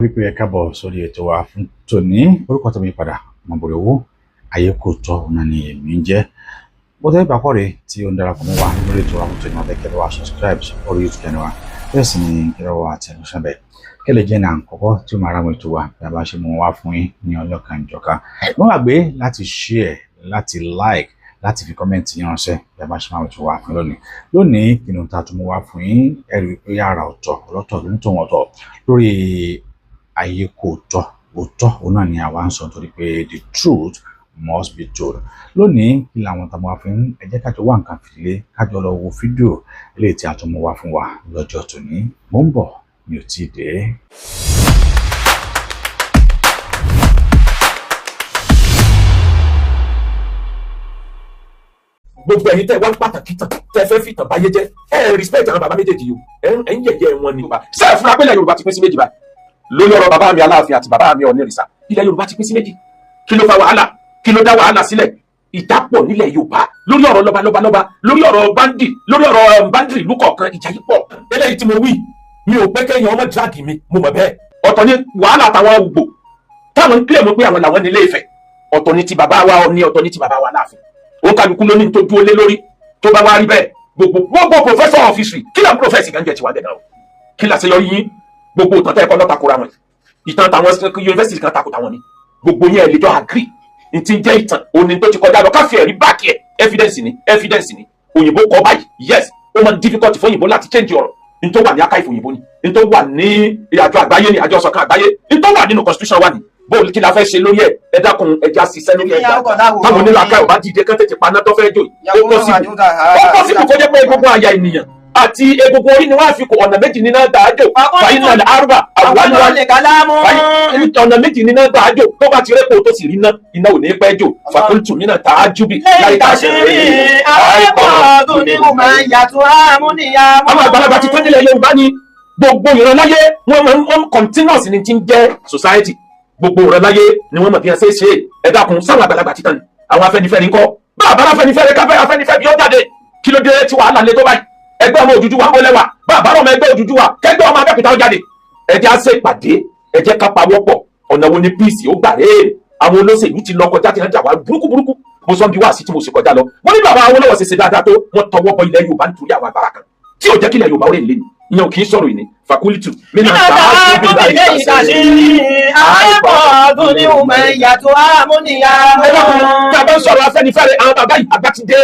wípé ẹ káàbọ̀ sórí ètò wa fún tòní. Orúkọ tó mi padà Mọ̀bọ̀lọ́wọ́ ayé kò tọ́ ọ̀nà ni èmi ń jẹ́. Bó tẹ́ ìgbà kọ́re tí ó ń darapọ̀ mọ́ wa lórí ètò wa fún tòní abẹ́ kẹlẹ́ wa subscribe orí YouTube channel wa bẹ́ẹ̀ sì ni kẹlẹ́ wa àtẹnusẹ́ bẹ́ẹ̀ kẹlẹ́ jẹ́ náà kọ́kọ́ tí ó máa ra mọ́ ètò wa bí a bá ṣe mú wá fún yín ní ọlọ́kan ìjọka. Wọ́n gbàgbé láti share, láti like, láti fi kọ́mẹ́ǹtì yín ránṣẹ́ bí a bá ṣe máa ètò wa fún lónìí kí ni ohun tá a tún mú wá fún yín ẹ̀rí pé yàrá ọ̀tọ̀ ọlọ́tọ̀ ló ń tó wọn tọ̀ lórí ayé kò tọ́ òótọ́ òun náà ni àwa ń sọ nítorí pé the truth must be told. Lónìí kí làwọn tá a mú wá fún ẹ jẹ́ kájọ wá nǹkan fìdílé kájọ lọ wo fídíò eléyìí tí a tún mú wá fún wa lọ́jọ́ tòní. Mò ń bọ̀ mi ò tí ì dé. Gbogbo ẹ̀yin tẹ́ wá pàtàkì tán tẹ́ fẹ́ fìtàn báyé jẹ́ ẹ respect àwọn bàbá méjèèjì yìí ẹ ń yẹ̀yẹ́ wọn ni. Sẹ́ẹ̀ fúnra pé ilẹ̀ Yorùbá ti pín sí méjì báyìí lórí ọ̀rọ̀ bàbá mi Aláàfin àti bàbá mi Ọ̀nìrìṣà. Ilẹ̀ Yorùbá ti pín sí méjì. Kí ló fa wàhálà? Kí ló dá wàhálà sílẹ̀? Ìdápọ̀ nílẹ̀ Yorùbá lórí ọ̀rọ̀ lọ́balọ́ba lórí ọ̀rọ̀ bandi lórí ọ̀rọ̀ bandiri ìlú kọ̀ọ̀kan ìjà yìí pọ̀. Eléyìí tí mo wí mi ò pé kẹ́yìn ọmọ dírágì mi mo mọ̀ bẹ́ẹ̀. Ọ̀tọ̀ ni wàhálà táwọn Ugbo táwọn ń kílẹ̀ mọ́ pé àwọn làwọn nílé Ifẹ̀. Ọ̀tọ̀ ni ti bàbá wa Ọọ̀ni, ọ̀tọ̀ ni ti bàbá wa Aláàfin. Ó kálukú ló ní tó dúró lé lórí tó bá wá rí bẹ́ẹ̀ gbogbo professor of history kí là ń professor kan jẹ́ tiwa dẹ̀ náà o kí là ṣe yọrí yín gbogbo ìtàn tẹ́ ẹ̀kọ́ lọ́ta kóra wọn ìtàn táwọn yunifásitì kan takò táwọn ni gbogbo yẹn lè jọ agree ní ti jẹ́ ìtàn òní tó ti kọjá lọ káfí ẹ̀rí báàkì ẹ̀ evidence ni òyìnbó kọ báyìí yes ó máa ń difficult fún òyìnbó láti change ọ̀rọ̀ ní tó wà ní archive òyìnbó ni ní tó wà ní àjọ àgbáyé ni àjọ ìṣọ̀kan àgbáyé ní tó wà nínú constitution wa ni bóòlù kí la fẹ́ ṣe lórí ẹ̀ ẹ dákun ẹja ṣiṣẹ́ lórí ẹja táwọn onílàkà ò bá dìde kán tètè paná tó fẹ́ jò ó pọ́sibù kó jẹ́ pé egungun àyà ènìyàn àti egungun orí ni wọ́n á fi kó ọ̀nà méjì nínú dáàjò fàyín náà àrùbà ọ̀nà méjì nínú dáàjò tó bá ti rẹ́pọ̀ tó sì rí iná ò ní pẹ́ jò fàkóńtù mí náà tààjúbì láì tá a ṣe rí àìpọ̀ ní mo máa ń yàtọ̀ àmúniyàmú. àwọn àgbàlagbà ti tán nílẹ̀ Yorùbá ni gbogbo ìran láyé wọ́n máa ń continuous ní ti ń jẹ́ society gbogbo ọ̀rọ̀ láyé ni wọ́n mọ̀ bí wọ́n ṣe é ṣe ẹ dákun sáwọn àgbàlagbà títàn ni àwọn Afẹ́nifẹ́re ńkọ́ bá àbára Afẹ́nifẹ́re káfẹ́ Afẹ́nifẹ́re bí ó jáde kí ló dé tí wàhálà lé tó báyìí ẹgbẹ́ ọmọ Odùduwà ń bọ́lẹ́wà bá àbára ọmọ ẹgbẹ́ Odùduwà kẹgbẹ́ ọmọ Abẹ́òkúta ó jáde ẹ jẹ́ á ṣe ìpàdé ẹ jẹ́ ká pawọ́pọ̀ ọ̀nà wo ni peace ó gbà rèé àwọn olóṣèlú ti lọ kọjá tí wọ́n jà wá burúkú mo sọ bí wá sí tí mo sì kọjá lọ wọ́n ní bàbá Awólọ́wọ̀ ṣe dáadáa tó wọ́n tọwọ́ bọ ilẹ̀ Yorùbá nítorí àwọn agbára kan tí ò jẹ́ kí ilẹ̀ Yorùbá ó rè lé ní ìyẹn ò kì í sọ̀rọ̀ ìní fakulitu nínú àtàwọn àìpọ̀ ní mo máa ń yàtọ̀ àmúniyàmú. tàbí sọ̀rọ̀ Afẹ́nifẹ́re àwọn bàbá yìí àgbà ti dé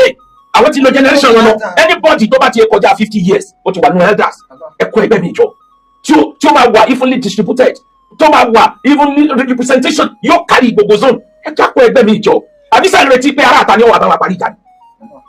àwọn ti lo generation wọn lọ anybody tó bá ti kọjá 50 years ó ti wà nínú elders ẹ̀kọ́ ẹgbẹ́ mi jọ tí ó máa wà evenly distributed tó máa wà evenly representation yóò kárí gbogbo zone ẹ̀kọ́ ẹgbẹ́ mi jọ àbísà ń retí pé ara àtàní ọwọ́ àbáwá parí ìjà ni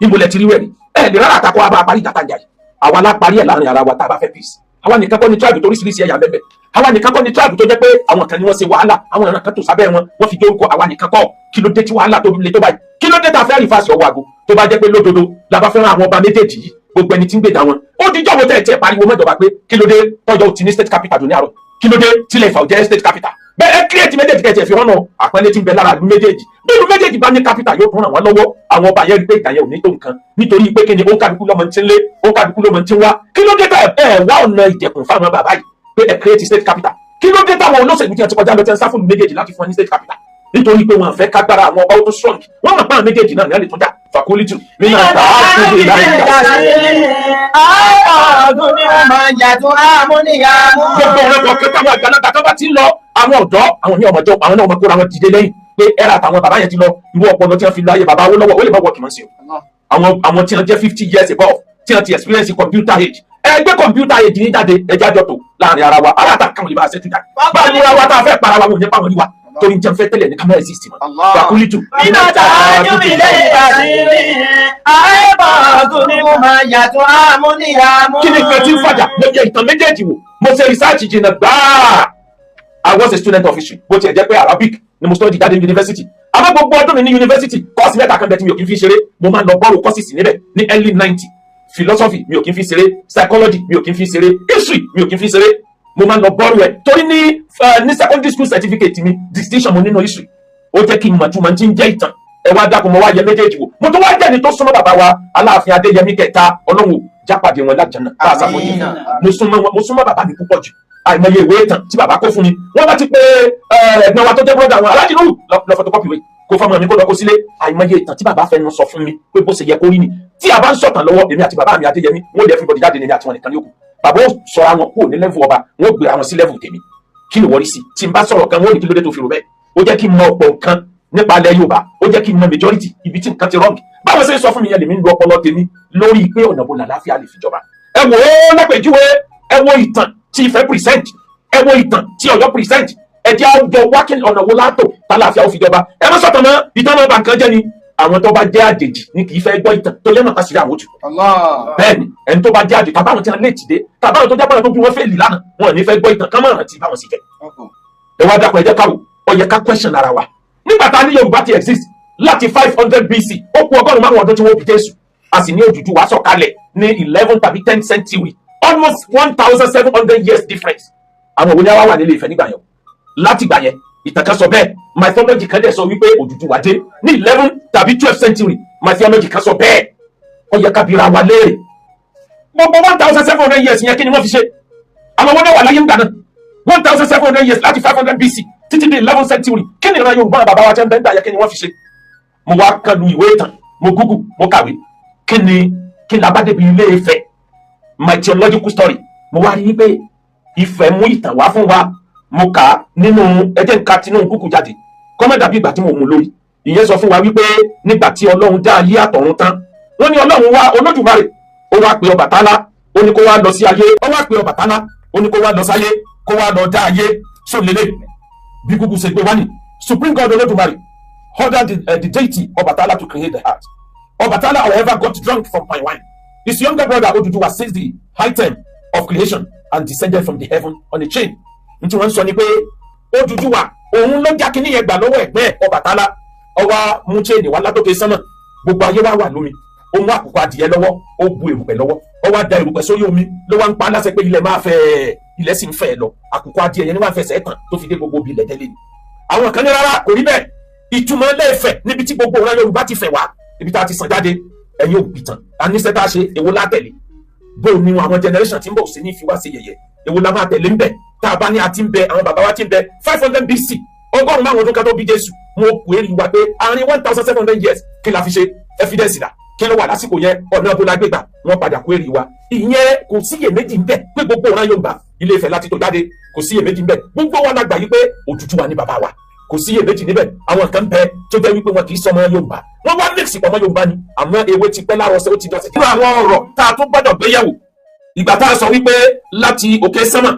ìmùlẹ̀ ti rí wẹ̀ ni ẹ̀ lè rárá àtàkọ́ àbá parí ìjà tàǹjà yìí àwa la parí ẹ̀ láàrin ara wa tá a bá fẹ́ peace àwa nìkan kọ́ ni tribe tó oríṣiríṣi ẹ̀yà bẹ́ẹ̀ àwa nìkan kọ́ ni tribe tó jẹ́ pé àwọn kan ni wọ́n ṣe wàhálà àwọn ìran kan tó sábẹ́ wọn wọ́n fi dórúkọ àwa nìkan kọ́ kí ló dé tí wàhálà tó le tó báyìí kí ló dé tá a fẹ́ rí fásitì ọwọ́ àgọ́ tó bá jẹ́ pé lódodo la bá fẹ́ràn àwọn ọba méjèèjì yìí gbogbo ẹni tí ń gbèdà wọn ó dijọ́ wo tẹ̀ pariwo mẹ́jọba pé kí ló dé tọ́jọ́ ti ní state capital dùn ní àárọ̀ kí ló dé tilẹ̀ Ifá ò jẹ́ state capital bẹ́ẹ̀ create méjèèjì kẹ̀tì ẹ̀fì hàn náà àpẹẹrẹ tí ń bẹ lára ìlú méjèèjì bí ìlú méjèèjì bá ní capital yóò tún ràn wọ́n lọ́wọ́ àwọn ọba yẹn rí pé ìtàn yẹn ò ní tó nǹkan nítorí pé kíni òǹkàdùkú lọ́mọ ti ń lé òǹkàdùkú lọ́mọ ti ń wá kí ló dé tá ẹ wá ọ̀nà ìdẹ̀kùn fáwọn bàbá yìí pé ẹ create state capital kí ló dé táwọn olóṣèlú tí wọ́n ti kọjá lọ tẹ́ ń sá fún méjèèjì láti fún ẹ ní state capital nítorí pé wọn fẹ́ kágbára àwọn ọba tó strong wọn mọ̀ pé àwọn méjèèjì náà ní ẹ lè tún jà fakulitu nínú àìpọ̀ ní mo máa ń yàtọ̀ àmúniyàmú. gbogbo ọ̀rẹ́ kọ̀ọ̀kan táwọn àgbàlagbà tó bá ti ń lọ àwọn ọ̀dọ́ àwọn ní ọmọdé àwọn náà ọmọ kóra wọn dìde lẹ́yìn pé ẹ̀rà àtàwọn bàbá yẹn ti lọ irú ọpọlọ tí wọ́n fi láyé bàbá Awólọ́wọ̀ ó lè má wọ́ọ̀kì mọ́ sí o àwọn tí wọ́n jẹ́ 50 years above tí wọ́n ti experience computer age ẹgbẹ́ computer age ní jáde ẹjẹ́ àjọ tó láàrin ara wa ara àtàkùn lè bá a ṣe tún jáde bá a ní ara wa tá a fẹ́ para wa wọn ò ní pa wọn ní wa torí n jẹ́ fẹ́ tẹ́lẹ̀ ní kámẹ́rà exist mọ́ fakulitu nínú àtàjú mi lè ìbàdí àìpọ̀ ní mo máa ń yàtọ̀ àmúniyàmú. kí ni nǹkan tí ń fàjà mo jẹ ìtàn méjèèjì wò mo ṣe research jìnnà gbáà I was a student of history bó tiẹ̀ jẹ́ pé Arabic ni mo study jáde ní university àmọ́ gbogbo ọdún mi ní university kọ́ọ̀sì mẹ́ta kan bẹ́ẹ̀ tí mi ò kí n fi ṣeré mo máa ń lọ bọ́ọ̀lù courses níbẹ̀ ní early 90 philosophy mi ò kí n fi ṣeré psychology mi ò kí n fi ṣeré history mi ò kí n fi ṣeré mo máa ń lọ bọ́ọ̀lù ẹ̀ torí ní secondary school certificate mi distinction mo nínú history ó jẹ́ kí n mọ̀ tí mo ti ń jẹ́ ìtàn ẹ wá dákun mo wá yẹ méjèèjì wò mo tún wá jẹ́ ni tó súnmọ́ bàbá wa Aláàfin Adéyẹmí kẹta Ọlọ́run jápàdé wọn lájànà tá a sàkóyè mo súnmọ́ bàbá mi púpọ̀ jù àìmọye ìwé ìtàn tí bàbá kó fún mi wọ́n bá ti pé ẹ̀gbọ́n wa tó jẹ́ brọ́dà wọn aláàjì lóhùn lọ photocopy ìwé kó fọmọ mi kó lọ kó sílé àìmọye ìtàn tí bàbá fẹnu sọ fún mi pé bó ṣe yẹ kó rí ni tí a bá ń sọ̀tàn lọ́wọ́ èmi àti bàbá mi Adéyẹmí wọ́n lè everybody jáde ní àti wọn nìkan ní òkú bàbá ó sọ àwọn kúrò ní level ọba wọ́n gbé àwọn sí level tèmi kí ni wọ́n rí sí tí n bá sọ̀rọ̀ kan wọ́n ní kí ló dé tó fi rò bẹ́ẹ̀ ó jẹ́ kí n mọ ọ̀pọ̀ nǹkan nípa ilẹ̀ Yorùbá ó jẹ́ kí n mọ majority ibi tí nǹkan ti wrong báwọn ṣe ń sọ fún mi yẹn lèmi ń lo ọpọlọ tèmi lórí pé ọ̀nà bó làlàáfíà lè fi jọba ẹ wò ó lápèjúwe ẹ wo ìtàn tí Ifẹ̀ present ẹ wo ìtàn tí Ọ̀yọ́ present ẹ jẹ́ àwùjọ wákìn ọ̀nà wo látò tàlàáfíà ó fi jọba ẹ má sọ̀tàn mọ́ ìtàn náà bá nǹkan jẹ́ ni àwọn tó bá jẹ́ àjèjì ní kì í fẹ́ gbọ́ ìtàn tó lẹ́mọ̀ kásìrì àwọn òtù. bẹ́ẹ̀ni ẹni tó bá jẹ́ àjèjì tàbáwọn tí wọ́n lè tìde tàbáwọn tó jẹ́ báwọn tó bí wọ́n fẹ́ lì lánàá wọn ò ní fẹ́ gbọ́ ìtàn kán mọ̀ràn tí báwọn sì fẹ́. ẹ wá dàpọ̀ ẹ jẹ́ káwọ́ ó yẹ ká question ara wa nígbà tá a ní Yorùbá ti exist láti 500 BC ó kù ọgọ́rùn-ún márùn-ún ọdún tí wọ́n bí Jésù a sì ní Odùduwà sọ̀kalẹ̀ ní 11 tàbí 10th century almost 1700 years difference àwọn òwò ni a wá wà nílé Ifẹ̀ nígbà yẹn láti gbà yẹn ìtàn kan sọ bẹ́ẹ̀ mythology kan dẹ̀ sọ wípé Odùduwà dé ní 11 tàbí 12th century mythology kan sọ bẹ́ẹ̀ ó yẹ ká bira wa léèrè gbogbo 1700 years yẹn kí ni wọ́n fi ṣe àwọn owó náà wà láyé ńgbà náà 1700 years láti 500 BC títí di 11th century kí ni ìran Yorùbá bàbá wa jẹ́ ń bẹ́ẹ̀ gbà yẹ kí ni wọ́n fi ṣe mo wá kan lu ìwé ìtàn mo google mo kàwé kí ni labádébi Ilé Ifẹ̀ my theological story mo wá rí i pé Ifẹ̀ mú ìtàn wá fún wa mo kà á nínú ẹjẹ́ nǹka tinú kúkú jáde kọ́mẹ́dà bí ìgbà tí mo mú lórí ìyẹn sọ fún wa wípé nígbà tí Ọlọ́run dá ayé àtọ̀run tán wọ́n ní Ọlọ́run wá Olódùmarè ó wá pe Ọbàtálá ó ní kó wá lọ sí ayé ó wá pe Ọbàtálá ó ní kó wá lọ sáyé kó wá lọ dá ayé sólélẹ̀ bí kúkú ṣe gbé wá ní Supreme God Olódùmarè ordered the deity Ọbàtálá to create the earth. Ọbàtálá, however, got drunk from fine wine. His younger brother Odùduwà seized the high time of creation and descended from the heaven on a chain. Nti wọ́n sọ ni pé Odùduwà òun ló já kíní yẹn gbà lọ́wọ́ ẹ̀gbẹ́ Ọbàtálá ó wá mú chain wá látòkè sánmọ̀ gbogbo ayé wá wà lómi ó mú àkùkọ adìyẹ lọ́wọ́ ó bu èrùpẹ̀ lọ́wọ́ ó wá da èrùpẹ̀ sórí omi ló wá ń pa láṣẹ pé ilẹ̀ máa fẹ́ ilẹ̀ sì ń fẹ́ lọ àkùkọ adìyẹ yẹn ní wàá fẹsẹ̀ tán tó fi dé gbogbo ibi ilẹ̀ tẹ́lẹ̀ ni. àwọn kan ní rárá kò rí bẹ́ẹ̀ ìtumọ̀ Ilé Ifẹ̀ níbi tí gbogbo ọ̀rọ̀ Yorùbá ti fẹ̀ wá ibi tá a ti sàn jáde ẹ̀yin òbí tán àníṣe tá a ṣe èwo látẹ̀lé bó ni àwọn generation tí ń bọ̀ sí ní fi wá sí yẹ̀yẹ́ èwo la máa tẹ̀lé ń bẹ̀ tá a bá ní a ti ń bẹ àwọn bàbá wa ti ń bẹ 500 BC ọgọ́rùn-ún márùn-ún ọdún ká tó bí Jésù mo pè é wá pé àárín 1700 years kí la fi ṣe evidence dà kí ló wà lásìkò yẹn ọ̀nà ọdún lágbègbà wọ́n padà kó èrè wa ìyẹn kò síyèméjì ń bẹ pé gbogbo ọ̀ràn Yorùbá Ilé Ifẹ̀ láti tó jáde kò síyèméjì ń bẹ gbogbo wa lágbà yìí pé Odùduwà ni bàbá wa kò síyèméjì níbẹ̀ àwọn kan bẹ tó jẹ́ wípé wọn kì í sọmọ Yorùbá wọ́n wá mix pọ̀ mọ́ Yorùbá ni àmọ́ ewé ti pẹ́ láàrọ̀ ó ti dọ̀tí. nínú àwọn ọ̀rọ̀ tá a tún gbọ́dọ̀ gbéyẹ̀wò ìgbà tá a sọ wípé láti òkè sánmà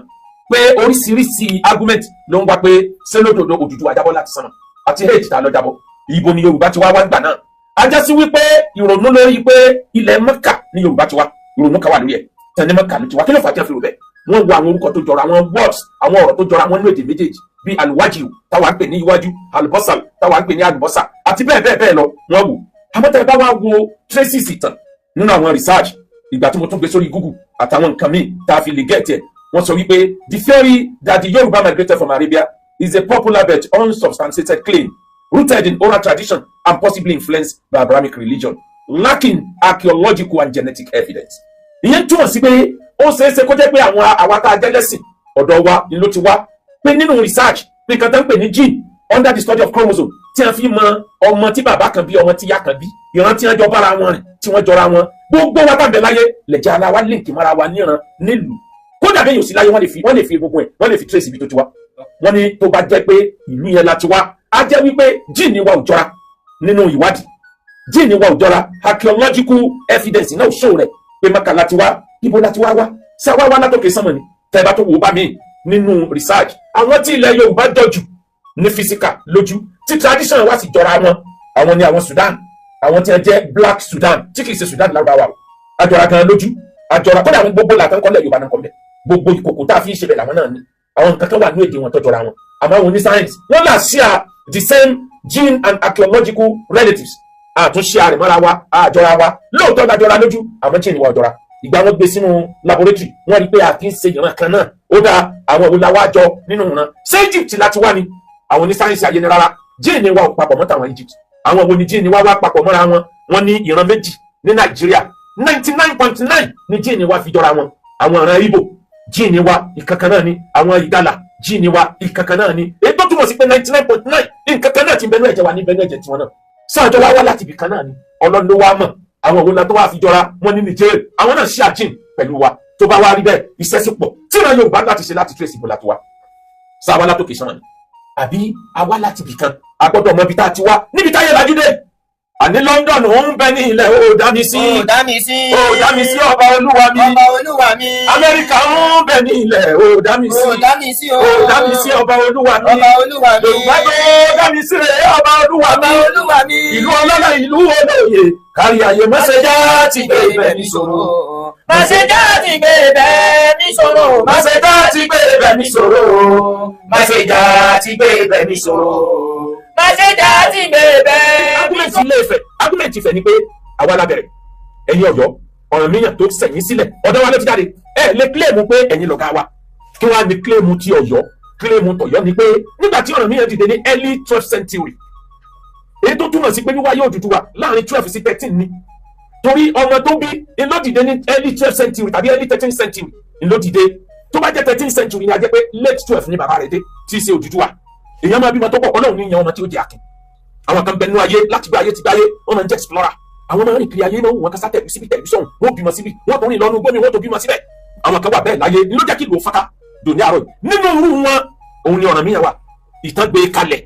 pé oríṣiríṣi argument ló ń wá pé sẹ́lódòdó Odùduwà jábọ́ láti sánmà àti hate tá a lọ jábọ́ ibo ni Yorùbá ti wá gbà náà ajá sí wípé ìrònú lórí pé ilẹ̀ Mẹ́kà ni Yorùbá ti wá ìrònú kan wà lórí ẹ̀ tẹ̀lé Mẹ́kà ló ti wá kí ló fà á jẹ́ fi rò bẹ́ẹ̀ wọ́n wo àwọn orúkọ tó jọra àwọn words àwọn ọ̀rọ̀ tó jọra àwọn nínú èdè méjèèjì bíi alwajiu táwa ń pè ní iwájú alubọ́sà táwa ń pè ní alubọ́sà àti bẹ́ẹ̀ bẹ́ẹ̀ bẹ́ẹ̀ lọ wọ́n wò àmọ́tẹ́ bá wá wo traces ìtàn nínú àwọn research ìgbà tí mo tún gbé sórí Google àtàwọn nǹkan míì tá a fi lè get ẹ̀ wọ́n sọ wípé the theory that the Yoruba migrated from Arabia is a popular but unsubstantiated claim rooted in oral tradition and possibly influenced by Abrahamic religion lacking archaeological and genetic evidence. ìyẹn túmọ̀ sí pé ó ṣeéṣe kó jẹ́ pé àwọn àwa tá a jẹ́ lẹ́sìn ọ̀dọ̀ wa ni ló ti wá pé nínú research pé nǹkan tó ń pè ní gene under the study of chromosome tí a fi mọ ọmọ tí bàbá kan bí ọmọ tí ìyá kan bí ìran tí wọ́n jọ bára wọn rìn tí wọ́n jọra wọn gbogbo wa tàbí láyé lẹ̀jẹ̀ ara wa link mọ́ra wa níran nílùú kódà bẹ́ẹ̀ yóò sí láyé wọ́n lè fi gbogbo ẹ̀ wọ́n lè fi trace ibi tó ti wá wọ́n ní tó bá jẹ́ pé ìlú yẹn la ti wá á jẹ́ wípé gene wa ò jọra nínú ìwádìí gene wa ò jọra archaeological evidence náà show rẹ̀ pé Mẹ́kà la ti wá ibo la ti wá wá ṣé wá wá látòkè sánmọ̀ ni tẹ́ bá tó wò bá mi nínú research àwọn tí ilẹ̀ Yorùbá jọjú ní physical lójú tí tradition wá sì jọra wọn àwọn ni àwọn Sudan àwọn tí wọ́n jẹ́ Black Sudan tí kì í ṣe Sudan lágbàwá o àjọra gan lójú àjọra kódà àwọn gbogbo làtàn kọ́lẹ̀ Yorùbá náà kọ́ bẹ́ẹ̀ gbogbo ìkòkò tá a fi ń ṣe bẹ̀ làwọn náà ní àwọn nǹkan kan wà ní èdè wọn tó jọra wọn àmọ́ àwọn oní science wọ́n là share the same gene and archaeological relatives àtúnṣe àrèmọ́ra wa àjọra wa lóòótọ́ lájọra lójú àmọ́ tí ènìyàn ọ̀jọra ìgbà wọn gbé sínú laboratory wọ́n rí pé a kì í ṣe ìran kan náà ó dá àwọn òwúlàwà jọ nínú ìran ṣé Egypt láti wá ni àwọn ní sáyẹ́nsì ayé ni rárá jíìnì wa ò papọ̀ mọ́ tàwọn Egypt àwọn wo ni jíìnì wa wá papọ̀ mọ́ra wọn wọ́n ní ìran méjì ní Nàìjíríà 99.9 ní jíìnì wa fi jọra wọn àwọn ìran Igbo jíìnì wa ìkankan náà ni àwọn ìgalà jíìnì wa ìkankan náà ni èyí tó túmọ̀ sí pé 99.9 ìkankan náà ti bẹnu ẹ̀jẹ̀ wa ní bẹnu ẹ̀jẹ̀ tiwọn náà sáàjọ wa wá láti ibì kan náà ni Ọlọ́run ló wá mọ̀ àwọn òun náà tó wá fi jọra wọn ní Niger àwọn náà ṣe àjíìn pẹ̀lú wa tó bá wá rí bẹ́ẹ̀ iṣẹ́ sí pọ̀ tí ìran Yorùbá láti ṣe láti trace ìbò láti wá sáwa látòkè sánmà ni àbí àwa láti ibì kan agbọ́dọ̀ mọ ibi tá a ti wá níbi táyé lajú dé àní London ó ń bẹ ní ilẹ̀ ó dá mi sí ọba olúwa mi Amẹ́ríkà ó ń bẹ ní ilẹ̀ ó dá mi sí ọba olúwa mi Yorùbá tó dá mi sí rẹ̀ ọba olúwa mi ìlú ọlọ́lá ìlú olóye kárí ayé mọ́sẹ̀já ti gbé ibẹ̀ ní ṣòro Màṣẹ́já ti gbé ibẹ̀ ní ṣòro. mọ́sẹ̀já ti gbé ibẹ̀ ní ṣòro mọ́sẹ̀já ti gbé ibẹ̀ ní ṣòro. Màṣẹ́já ti gbé ibẹ̀ ní ṣòro. Argument Ifẹ̀ ni pé àwa la bẹ̀rẹ̀ ẹ̀yin Ọ̀yọ́ Ọ̀rànmíyàn tó sẹ̀yìn sílẹ̀ ọ̀dọ̀ wa ló ti jáde ẹ lè kílèmù pé ẹ̀yin lọ̀gá wa kí wọ́n á ní kílèmù ti Ọ̀yọ́ kílèmù tọ̀yọ́ ni pé nígbà tí Ọ̀rànmíyàn dìde ní early 12th century èyí tó túmọ̀ sí pé wíwáyé Odùduwà láàrin 12 sí 13 ni torí ọmọ tó bí ló dìde ní early 12th century tàbí early 13th century ló dìde tó bá jẹ́ 13th century ni a jẹ́ pé late 12 ni bàbá rẹ̀ dé tí í ṣe Odùduwà èèyàn máa bímọ tó pọ̀ Ọlọ́run ní ìyẹn ọmọ tí ó di akin àwọn kan bẹnu ayé láti gbé ayé ti gbáyé wọn máa ń jẹ́ explorer àwọn máa ń rìn kiri ayé máa ń wọn kan sá tẹ̀lú síbi tẹ̀lú sọ̀hún wọn bímọ síbi wọn tó rìn lọ́nu gbómi wọn tó bímọ síbẹ̀ àwọn kan wà bẹ́ẹ̀ láyé ló jẹ́ kí ìlú faka dòní àárọ̀ nínú irú wọn òun ni Ọ̀rànmíyàn wà ìtàn gbé kalẹ̀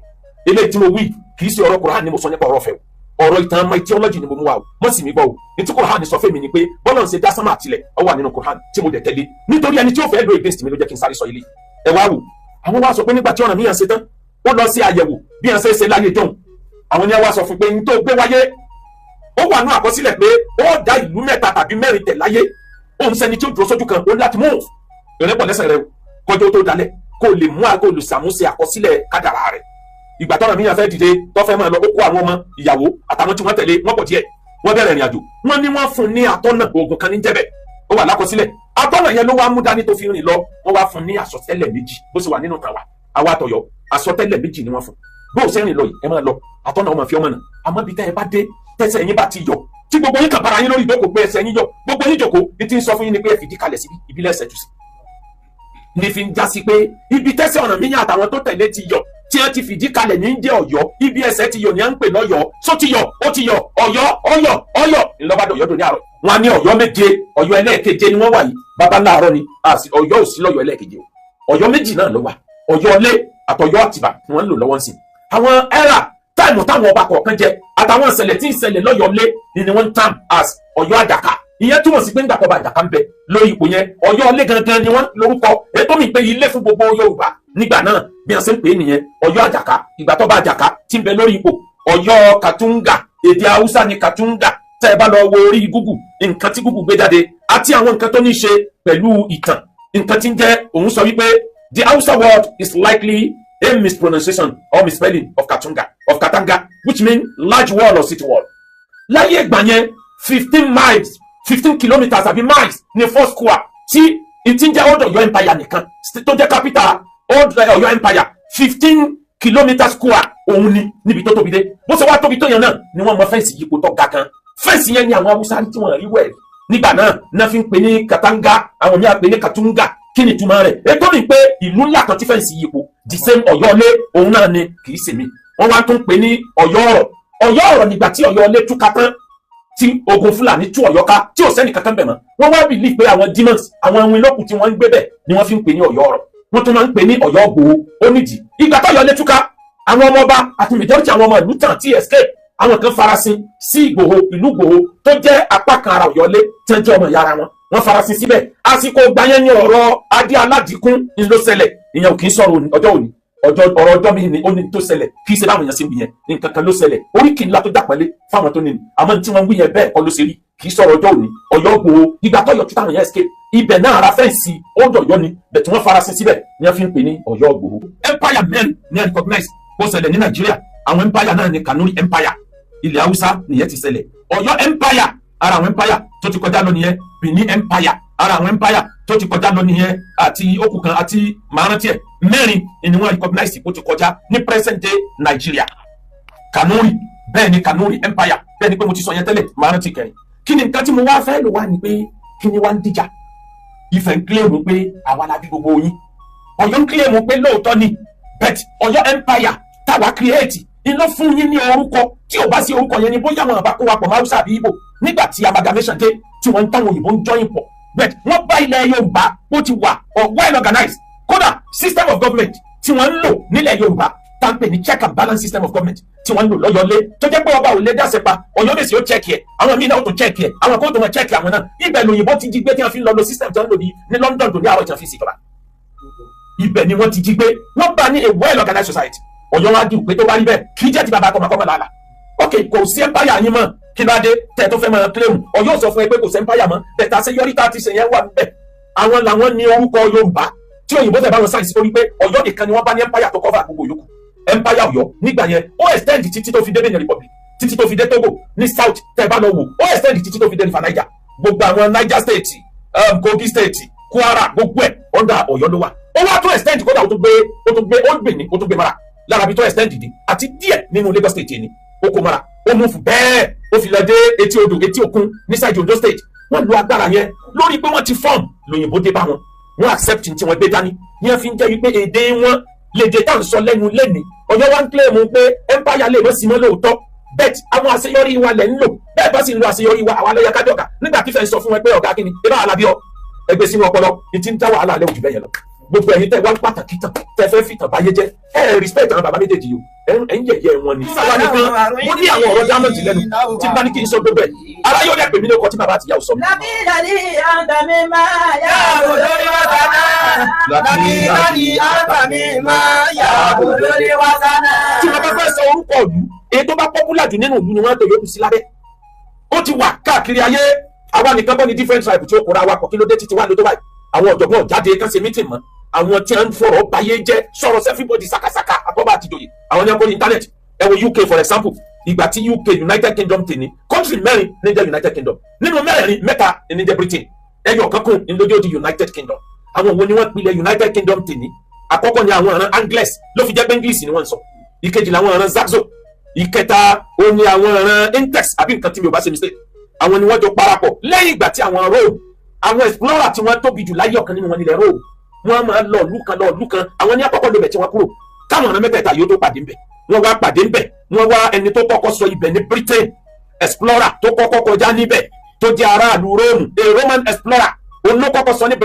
eléyìí tí mo wí kì í ṣe ọ̀rọ̀ Kùránì ni mo sọ nípa ọ̀rọ̀ fẹ́ ọ̀rọ̀ ìtàn ọmọ theology ni mo mú wa o mọ̀ sí mi gbọ́ o ní tí Kùránì sọ fẹ́mi ni pé bọ́lá ń ṣe dá sánmà àtìlẹ̀ ó wà nínú Kùránì tí mo dẹ̀ tẹ̀lé nítorí ẹni tí ó fẹ́ lo against mi ló jẹ́ kí n sáré sọ ilé ẹ wá wò àwọn wá sọ pé nígbà tí Ọ̀rànmíyàn ṣe tán ó lọ sí àyẹ̀wò bí ẹ̀ ń ṣe láyé jọ̀hún àwọn ni a wá sọ fún pé n tó gbé wáyé ó wà ní àkọsílẹ̀ pé ó dá ìlú mẹ́ta tàbí mẹ́rin tẹ̀ láyé òun sẹni tí ó dúró sójú kan ó láti move ìrẹ́pọ̀ lẹ́sẹ̀ rẹ kọjọ́ tó dalẹ̀ kó lè mú àgọ́ olùsàmúṣe àkọsílẹ̀ kádàrá rẹ̀ ìgbà t'Ọ̀rànmíyàn fẹ́ dìde tó fẹ́ máa lọ ó kó àwọn ọmọ ìyàwó àtàwọn tí wọ́n tẹ̀lé wọ́n pọ̀ díẹ̀ wọ́n bẹ̀rẹ̀ ìrìn àjò wọ́n ní wọ́n fún ní atọ́nà oògùn kan ní jẹ́bẹ̀ ó wà lákọsílẹ̀ atọ́nà yẹn ló wá mú dání tó fi rìn lọ wọ́n wá fún ní àsọtẹ́lẹ̀ méjì bó ṣe wà nínú tàwa àwa àtọ̀yọ́ àsọtẹ́lẹ̀ méjì ni wọ́n fún bó o ṣe rìn lọ yìí ẹ máa lọ àtọ́nà ọmọ fi ọmọ nà àmọ́ bí tẹ́ ẹ bá dé tẹ́sẹ̀ yín bá ti yọ tí gbogbo yín kàn bára yín lórí ìdókòó pé ẹsẹ̀ yín yọ gbogbo yín jòkó ní ti ń sọ fún yín ni pé ẹ fìdí kalẹ̀ síbi ìbílẹ̀ ẹsẹ̀ jù sí. ní fi ń já sí pé ibi tẹ́sẹ̀ Ọ̀rànmíyàn àtàwọn tó tẹ̀lé ti yọ tí wọ́n ti fìdí kalẹ̀ ní jẹ́ Ọ̀yọ́ ibi ẹsẹ̀ ti yọ ní à ń pè lọ́yọ́ só ti yọ ó ti yọ Ọ̀yọ́ Ọ̀yọ́ ńlọ́bàdàn Ọ̀yọ́ dòní àárọ̀ wọn ní Ọ̀yọ́ méje Ọ̀yọ́ ẹlẹ́ẹ̀keje ni wọ́n wà yìí baba láàárọ̀ ni Ọ̀yọ́ ò sí lọ́yọ́ ẹlẹ́ẹ̀keje Ọ̀yọ́ méjì náà ló wà Ọ̀yọ́ Ilé àtọ̀yọ́ Àtìbà ni wọ́n ń lò lọ́wọ́ sí àwọn ẹ̀rà táìmù táwọn ọba kọ̀ọ̀kan jẹ àtàwọn ìṣẹ̀lẹ̀ tí ń ṣẹlẹ̀ lọ́yọ̀ Ilé ni wọ́n ń tàn as Ọ̀yọ́ Àjàká ìyẹn túmọ̀ sí pé ńgbà tó bá Àjàká ń bẹ lórí ipò yẹn Ọ̀yọ́ Ilé gangan ni wọ́n lórúkọ ètò mi pé ilé fún gbogbo Yorùbá nígbà náà bí wọ́n ṣe ń pè é nìyẹn Ọ̀yọ́ Àjàká ìgbà tó bá Àjàká tí ń bẹ lórí ipò Ọ̀yọ́ Katunga èdè Haúsá ni Katunga tẹ́ ẹ bá lọ wo orí Google nǹkan tí Google gbé jáde àti àwọn nǹkan tó ní ṣe pẹ̀lú ìtàn nǹkan tí ń jẹ́ òun sọ wípé the Hausa word is likely a mispronunciation or misspelling of Katanga, which means large wall or city wall. Láyé ìgbà yẹn 15 kilometers àbí miles ní four square tí ìtí ń jẹ́ Old Ọ̀yọ́ Empire nìkan tó jẹ́ capital Old Ọ̀yọ́ Empire 15 kilometers square òun ni níbi tó tóbi dé bó ṣe wá tóbi tó yẹn náà ni wọ́n mọ fẹ́ǹsì yípo tó ga kan fẹ́ǹsì yẹn ni àwọn Haúsá tí wọ́n rí wẹ̀ nígbà náà fi ń pè ní Katanga àwọn míì á pè ní Katunga kí ni ìtumọ̀ rẹ̀ ètò ní pé ìlú ńlá kan tí fẹ́ǹsì yípo the same Ọ̀yọ́ Ilé òun náà ni kì í ṣe mí wọ́n wá tún pè ní Ọ̀yọ́ Ọ̀rọ̀ nígbà tí Ọ̀yọ́ Ilé túká tán tí ogun Fúlàní tú Ọ̀yọ́ ká tí ò sẹ́ni kankan bẹ̀ mọ́ wọ́n wá believe pé àwọn demons àwọn ẹ̀wọ̀n ìlọ́kù tí wọ́n ń gbé bẹ̀ ni wọ́n fi ń pè ní Ọ̀yọ́ Ọ̀rọ̀ wọ́n tún máa ń pè ní Ọ̀yọ́ Ìgbòho ó nídìí ìgbà tó Ọ̀yọ́ Ilé túká àwọn ọmọ ọba àti majority àwọn ọmọ ìlú tàn tí escape àwọn kan farasin sí Ìgbòho ìlú Ìgbòho tó jẹ́ apá kan ara Ọ̀yọ́ Ilé tí wọ́n jẹ́ ọmọ ìyá ara wọn wọ́n farasin síbẹ̀ àsìkò gbáyẹn ní ọ̀rọ̀ Adé Aládìkún ni ló ṣẹlẹ̀ ìyẹn ò kì í sọ̀rọ̀ ọjọ́ òní ọ̀rọ̀ ọjọ́ mi ni ó ní tó ṣẹlẹ̀ kì í ṣe báwọn èèyàn ṣe ń wí yẹn ní nǹkan kan ló ṣẹlẹ̀ oríkì ńlá tó dàpẹ́lẹ́ fáwọn tó ní ni àmọ́ tí wọ́n ń wí yẹn bẹ́ẹ̀ kọ́ ló ṣe rí kì í sọ̀rọ̀ ọjọ́ òní Ọ̀yọ́ Ìgbòho ìgbà tọ́yọ̀ tí táwọn yẹn escape ibẹ̀ náà ara fẹ́ǹsì Old Ọ̀yọ́ ni bẹ̀ tí wọ́n farasin síbẹ̀ ni wọ́n fi ń pè ní Ọ̀yọ́ Ìgbòho. Empire mẹ́rin ni a recognize bó ṣẹlẹ̀ ní Nàìjíríà àwọn empire náà ni Kanuri Empire ilẹ̀ Haúsá nìyẹn ti ṣẹlẹ̀ Ọ̀yọ́ Empire ara àwọn empire tó ti kọjá lọ nìyẹn Benin Empire ara àwọn empire tó ti kọjá lọ nìyẹn àti okùn kan àti márùntì ẹ mẹ́rin ni wọ́n recognize kó ti kọjá ní present day Nigeria Kanuri bẹ́ẹ̀ ni Kanuri Empire bẹ́ẹ̀ ni pé mo ti sọ yẹn tẹ́lẹ̀ márùntì kẹrin kí ni nǹkan tí mo wá fẹ́ lò wá ni pé kí ni wá ń dìjà Ifẹ̀ ń kílèmù pé àwa la bí gbogbo yín, Ọ̀yọ́ ń kílèmù pé lóòótọ́ ni, but Ọ̀yọ́ empire táwa create iná fún yín ní orúkọ tí ò bá sí orúkọ yẹn ni bóyá wọn àbá kó wa pọ̀ Hausa àbí Igbo nígbà tí amalgamation dé tí wọ́n ń táwọn òyìnbó ń join pọ̀, but wọ́n bá ilẹ̀ Yorùbá ó ti wà well organized. Kódà system of government tí wọ́n ń lò nílẹ̀ Yorùbá tá ń pè ní check and balance system of government tí wọ́n ń lò lọ́yọ̀lé tó jẹ́ pé ọba ò lè dáṣẹ́ pa Ọ̀yọ́ lè sì ó check ẹ̀, àwọn míì náà ó tún check ẹ̀, àwọn kó tó wọn check àwọn náà. Ibẹ̀ lòyìnbó ti jí gbé tí wọ́n fi ń lọ lo system tí wọ́n ń lò ní London tó ní àárọ̀ tí wọ́n fi ń ṣèjọba. Ibẹ̀ ni wọ́n ti jí gbé, wọ́n bá ní a well organized society. Ọ̀yọ́ wá dùn pé tó bá rí bẹ́ẹ̀ kì í jẹ́ ti bàbá kọ́mọkọ́mọ làálà. Ok, kò sí empire yín mọ́ kí ló dé tẹ̀ tó fẹ́ máa claim. Ọ̀yọ́ sọ fún ẹ pé kò sí empire mọ́ bẹ̀tà àṣeyọrí tá a ti ṣe yẹn wà níbẹ̀. Àwọn làwọn ní orúkọ Yorùbá tí òyìnbó tẹ̀ bá wọn sáyẹ̀nsì orí pé Ọ̀yọ́ nìkan ni wọ́n bá ní empire tó cover gbogbo yòókù. Empire Ọ̀yọ́ nígbà yẹn ó extend títí tó fi dé Benin Republic, títí tó fi dé Togo ní south tẹ̀ bá lọ wò, ó extend títí tó fi dé river Niger. Gbogbo àwọn Niger state, Kogi state, Kwara gbogbo ẹ̀ under Ọ̀yọ́ ló wà. Ó wá tó extend kódà ó tún gbé mara lára bí tó extend dìde àti díẹ̀ nínú Lagos state ni ó kó mara ó mú fún bẹ́ẹ̀ ó fi lọ dé etí odò etí òkun ní side Ondo state. Wọ́n lo agbára yẹn lórí pé wọ́n ti form lóyìnbó dé bá wọn, wọ́n accept tí wọ́n gbé dání ní wọ́n fi ń jẹ́ wípé èdè wọn lédè tá à ń sọ lẹ́nu lẹ́ni. Ọ̀yọ́ wá ń claim pé empire lè lọ sí mọ́ lóòótọ́, bet àwọn àṣeyọrí wa lẹ̀ ń lò bẹ́ẹ̀ bá sì ń lo àṣeyọrí wa àwa lọ́yà kájọ̀ká nígbà tí fẹ́ sọ fún wọn pé ọ̀gá kí ni ibà alábíọ́ ẹgbẹ́ sínú ọpọlọ ní ti ń dá wàhálà lẹ́wọ̀n jù bẹ́ẹ̀ yẹn lọ. Gbogbo ẹ̀yin tẹ́ wá pàtàkì tán tẹ́ fẹ́ fìtàn báyé jẹ́ respect àwọn bàbá méjèèjì yìí ẹ̀ ń yẹ̀yẹ́ wọn ni. sábà nìkan mo ní àwọn ọ̀rọ̀ diamond lẹ́nu tí bá ní kí n sọ gbogbo ẹ̀ ara yóò dẹ̀ pè mí lóko tí bàbá àti ìyá ò sọ. Lábílàdí àǹtàmí máa yá olórí wàtánà. Lábílàdí àǹtàmí máa yá olórí wàtánà. Tí wọ́n bá fẹ́ sọ orúkọ ìlú èyí tó bá popular jù nínú ìlú ni wọ́n tó yókù sí lábẹ́. Ó ti wà káàkiri ayé àwa nìkan bọ́ ní different tribe tí ó kóra wa pọ̀ kí ló dé títí wá lójó báyìí. Àwọn ọ̀jọ̀gbọ́n jáde kán ṣe meeting mọ́ àwọn tí wọ́n ń fọ̀rọ̀ báyé jẹ́ sọ̀rọ̀ sí everybody sakasaka àtọ́ba àti ìjòyè àwọn ní ẹ̀kọ́ ní internet ẹ wo UK for example ìgbà tí UK United Kingdom tè ní country mẹ́rin ní jẹ́ United Kingdom nínú mẹ́rin mẹ́ta ní jẹ́ Britain ẹyọ kankan ní lójú di United Kingdom. Àwọn wo ni wọ́n pilẹ̀ United Kingdom tè ní? Àkọ́kọ́ ni àwọn ọ̀ràn Angles ló fi jẹ́ pé English ni wọ́n ń sọ, ìkejì làwọn ọ̀ràn Saxo, ìkẹta ó ní àwọn ọ̀ràn Intex àbí nǹkan tí mi ò bá ṣe mistake. Àwọn ni wọ́n jọ parapọ̀ lẹ́yìn ìgbà tí àwọn Rome àwọn explorer tí wọ́n tóbi jù láyé ọ̀kan nínú wọn nílẹ̀ Rome wọ́n máa lọ ìlú kan àwọn ní àkọ́kọ́ lóbẹ̀ tí wọ́n kúrò káwọn ọ̀ràn mẹ́tẹ̀ẹ̀ta yóò tó pàdé ńbẹ̀. Wọ́n wá pàdé ńbẹ̀ wọ́n wá ẹni tó kọ́kọ́ sọ ibẹ̀ ní Britain explorer tó kọ́kọ́ kọjá níbẹ̀ tó jẹ́ aráàlú Rome a Roman explorer òun ló kọ́kọ́ sọ ní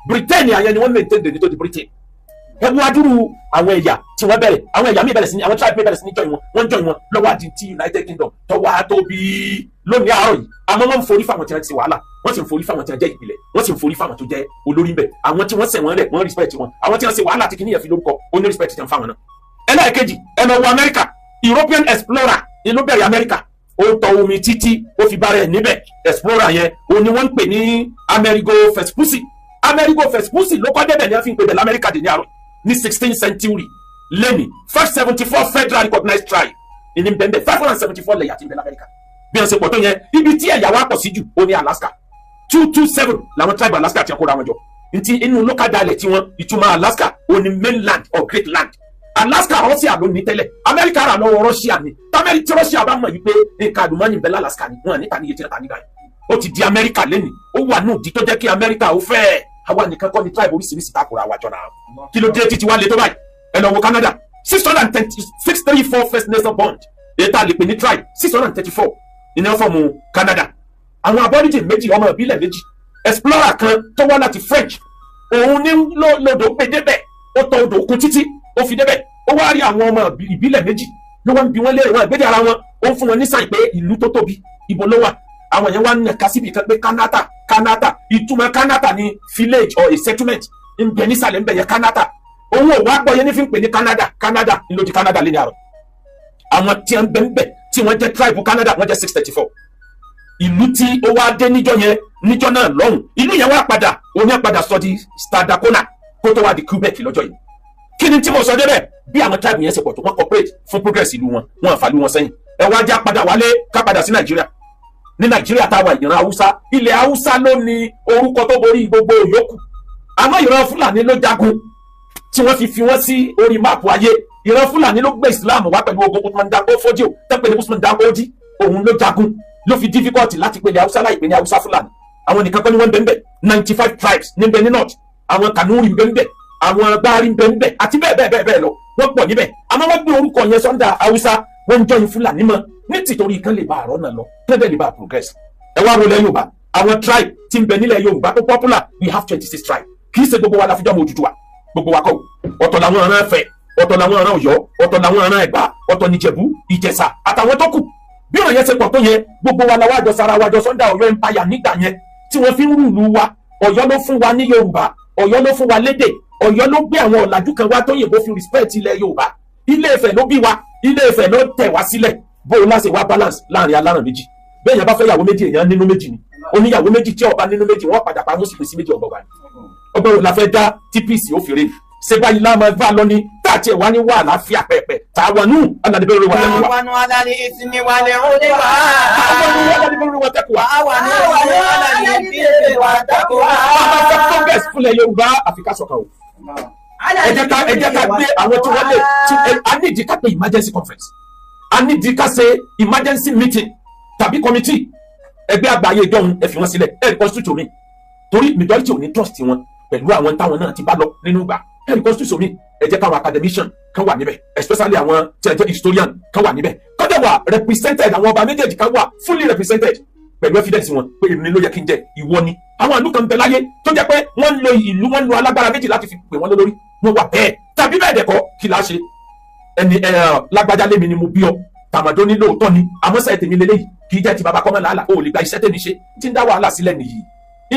Britannia yẹn ni wọ́n maintain dèní tó di Britain. Ẹ wá dúró àwọn ẹ̀yà tí wọ́n bẹ̀rẹ̀ àwọn ẹ̀yà míì bẹ̀rẹ̀ sí ní àwọn tribe míì bẹ̀rẹ̀ sí ní join wọn lọ́wọ́ àdín tí United Kingdom tó wá tóbi lónìí àárọ̀ yìí. Àmọ́ wọ́n ń forí fáwọn tí wọ́n ti wàhálà wọ́n sì ń forí fáwọn tí wọ́n jẹ́ ìpìlẹ̀ wọ́n sì ń forí fáwọn tó jẹ́ olórí ń bẹ̀. Àwọn tí wọ́n ṣẹ̀ wọ́n lẹ̀ wọ́n respect wọn àwọn tí wọ́n ṣe wàhálà tí kìnìyàn fi lórúkọ ó ní respect tẹ̀ ń fáwọn náà. Ẹlẹ́ẹ̀kejì ẹ̀mẹ̀wò Amẹ́ríkà European explorer ìlú bẹ̀rẹ̀ Amẹ́ríkà ó tọ omi títí ó fi bára ẹ̀ níbẹ̀ explorer yẹn òun ni wọ́n ń pè ní Amerigo Vespucci. Amerigo Vespucci ló kọ́ débẹ̀ ní wọ́n fi ń pè bẹ̀ l'Amẹ́ríkà dé ní àárọ̀ ní 16th century lẹ́ni 574 federal recognized tribe ìní bẹ́ẹ̀ 574 lẹ̀yà tí ń bẹ l'Amẹ́ríkà. Bí wọ́n ṣe pọ̀ tó yẹn ibi tí ẹ̀yà wa pọ̀ sí jù ó ní Alaska 227 làwọn tribe Alaska ti kóra wọn jọ ntí inú local dialect tí wọ́n ìtumọ̀ Alaska ó ní mainland or great land. Alaska Russia ló ní tẹ́lẹ̀ Amẹ́ríkà rà lọ́wọ́ Russia ni tí Russia bá mọ̀ wípé nǹkan àdùnmọ́ni bẹ́ẹ̀ l'Alaska ni wọ́n níta ní iye tí wọ́n ta nígbà yẹn ó ti di Amẹ́ríkà lẹ́nu ó wà ní òdì tó jẹ́ kí Amẹ́ríkà ó fẹ́ àwa nìkan kọ́ ni tribe oríṣiríṣi takora wa jọ náà kí ló dé títí wá lé tó báyìí ẹ lọ wo Canada 634 First Nation bond èyí tá a lè pè ní tribe 634 ìní fọ́ọ̀mù Canada. Àwọn aborigine méjì ọmọ ìbílẹ̀ méjì explorer kan tó wá láti French òun ní lòdò pé débẹ̀ ó tọ odò òkun títí ó fi débẹ̀ ó wá rí àwọn ọmọ ìbílẹ̀ méjì ló wá ń bi wọ́n léèrè wọn ìgbéde ara wọn ó ń fún wọn ní sáì pé ìlú tó tóbi ibo ló wà. Àwọn yẹn wá ń nàka síbi kan pé Kanata ìtumọ̀ Kanata ni village or a settlement ń bẹ nísàlẹ̀ ń bẹ yẹn Kanata òun ò wá gbọ́ yẹn ní fi ń pè ní Canada ńlọ di Canada lé ní àrọ̀. Àwọn tí wọ́n ń bẹ tí wọ́n jẹ́ tribe Canada wọ́n jẹ́ 634 ìlú tí ó wá dé níjọ́ náà lọ́hùn ìlú yẹn wá padà òun yẹn padà sọ di Stadacona kó tó wá di Quebec lọ́jọ́ yìí. Kí ni tí mo sọ débẹ̀ bí àwọn tribe yẹn ṣe pọ̀ tó wọ́n cooperate fún progress ìlú wọn wọ́n àfàlú wọn sẹ́yìn. Ẹ wá já padà wálé ká padà sí Nàìjíríà ní Nàìjíríà táwa ìran Haúsá ilẹ̀ Haúsá ló ní orúkọ tó borí gbogbo yòókù àmọ́ ìran Fúlàní ló jagun tí wọ́n fi wọ́n sí orí máàpù ayé. Ìran Fúlàní ló gbé Islam wá pẹ̀lú ogun Usman Danko Fodio tẹ́pẹ̀lẹ́ Usman Danko Odi òun ló jagun ló fi difficult láti pè ní Haúsá láì pè ní Haúsá Fúlàní àwọn nìkan kọ́ ni wọ́n ń bẹ 95 tribes ní bẹ ní north, àwọn Kanuri ń bẹ àwọn Gbárí ń bẹ àti bẹ́ẹ̀ lọ wọ́n pọ̀ níbẹ̀. àmọ́ wọ́n gbé orúkọ yẹn sọ́ndà Haúsá, wọ́n ń jọyìn Fúlàní mọ́ ní tìtorí kan lè bá àrọ́ náà lọ kẹ́dẹ̀ lè bá progress. ẹ wá wọlé Yorùbá, àwọn tribe tí ń bẹ nílẹ̀ Yorùbá tó popular, we have 26 tribes. kì í ṣe gbogbo wa la fi jọ́ mọ Odùduwà, gbogbo wa kọ́. ọ̀tọ̀ làwọn ọ̀ràn Ẹ̀fẹ̀, ọ̀tọ̀ làwọn ọ̀ràn Ọ̀yọ́, ọ̀tọ̀ làwọn ọ̀ràn Ẹ̀gbá, ọ̀tọ̀ nìjẹ̀bú, Ìjẹ̀ṣà àtàwọn tó kù. bí ọ̀rọ̀ yẹn ṣe pọ̀ tó yẹn, gbogbo wa la wá jọ sara wa jọ sọ́ndà Ọ̀yọ́ empire nígbà yẹn tí wọ́n fi ń rúùlù wa. Ọ̀yọ́ ló fún wa ní Yorùbá, Ọ̀yọ́ ló fún wa lédè, Ọ̀yọ́ ló gbé àwọn ọ̀làjú kan wá tó yìnbó fi respect ilẹ̀ Yorùbá. Ilé Ifẹ̀ ló bí wa, Ilé Ifẹ̀ ló tẹ̀ wá sílẹ̀. bóun láṣẹ wá balance láàrin aláràn méjì. bẹ́ẹ̀ yẹn bá fẹ́ yàwó méjì, èèyàn nínú méjì ni. oníyàwó méjì tí ọba nínú méjì wọ́n padà pa wọ́n sì pèsè méjì ọgbọ̀gbà ni. ọgbọ́n wo la fẹ́ dá TPC ó fèrè ṣe báyìí láàmú bá lọ ní táàtì ẹ̀ wá ní wà láfíà pẹ̀pẹ̀ tàwọnú aládébẹ̀rẹ̀ wà lẹ́nu wa. àwọn alálẹ̀ ìsinmi wà lẹ́ òde wá. àwọn aládébẹ̀rẹ̀ wà tẹ́kù wa. àwọn alálẹ̀ ìsinmi wà tẹ́kù wá. àwọn afẹ́ congress fúnlẹ̀ Yorùbá Áfíríkà sọ̀kan o. ẹ jẹ́ ká gbé àwọn tí wọ́n lè a ní ìdí ká pé emergency conference, a ní ìdí ká ṣe emergency meeting tàbí committee. ẹgbẹ́ àgbáyé ìjọhun ẹ fi wọn sílẹ̀ ẹ constitution mi torí majority ò ní trust wọn pẹ̀lú àwọn táwọn náà ti bá lọ nínú ìgbà. ẹ constitution mi ẹ jẹ́ káwọn academician kan wà níbẹ̀, especially àwọn tí ẹ jẹ́ historian kan wà níbẹ̀, kọ́jà wà represented, àwọn ọba méjèèjì kan wà fully represented pẹ̀lú evidence wọn pé èmi ló yẹ kí n jẹ, ìwọ ni. àwọn ìlú kan bẹ láyé tó jẹ́ pé wọ́n ń lo ìlú, wọ́n ń lo alágbára méjì láti fi pè wọ́n lólórí, wọ́n wà bẹ́ẹ̀. tàbí bẹ́ẹ̀ dẹ̀kọ́ kí la ṣe ẹni lágbájá lémi ni mo bí ọ, tàmàdó ní lóòótọ́ ni àmọ́ sẹ́ẹ̀ tèmi lélẹ́yìí kì í jẹ́ ti bàbá kọ́mọ́ làálà, o ò lè gba iṣẹ́ tèmi ṣe. tí ń dá wàhálà sílẹ̀ nìyí,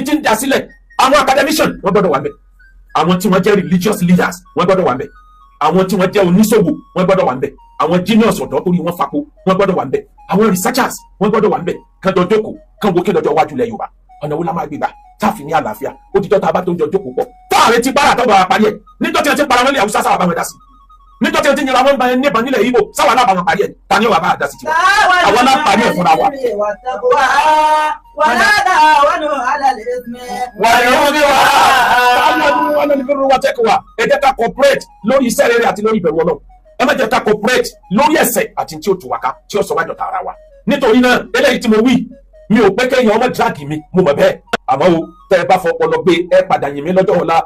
tí ń dá sílẹ̀. àwọn academician wọ́n gbọ́dọ̀ wà ńbẹ̀, àwọn tí wọ́n jẹ́ religious leaders wọ́n gbọ́dọ̀ wà ńbẹ̀, àwọn tí wọ́n jẹ́ oníṣòwò wọ́n gbọ́dọ̀ wà ńbẹ̀, àwọn genius ọ̀dọ́ torí wọ́n fapò wọ́n gbọ́dọ̀ wà ńbẹ̀, àwọn researchers wọ́n gbọ́dọ̀ wà ńbẹ̀. kán jọ jókòó kán wo kí lọ́jọ́ iwájú lẹ̀ Yorùbá, ọ̀nà wo la máa gbé gbà táàfin ní àlàáfíà. ó ti jọ́ tá a bá tó ń jọ jókòó pọ̀ táàrin ti bára tọ́gbà wa parí ẹ̀. níjọ́ tí wọ́n ti para wọn lé Haúsá sáwà bá wọn dá sí, níjọ́ tí wọ́n ti yẹra wọn bá níbọn nílẹ̀ Ìgbò sáwà náà bá wọn parí ẹ̀. ta ni ó wà bá a dá sí tiwọn? àwọn náà parí ẹ̀ fúnra wa. ẹ jẹ́ ká cooperate lórí iṣẹ́ rere àti lórí ìbẹ̀rù Ọlọ́run. ẹ má jẹ́ ká cooperate lórí ẹ̀ṣẹ̀ àti tí ó tù wá ká tí ó sọ wájọ tààrà wa. nítorí náà eléyìí tí mo wí, mi ò pé kéèyàn ọmọ drag mi, mo mọ̀ bẹ́ẹ̀. àmọ́ o tẹ́ ẹ bá fọpọlọ gbé ẹ padà yìn mí lọ́jọ́ ọ̀la.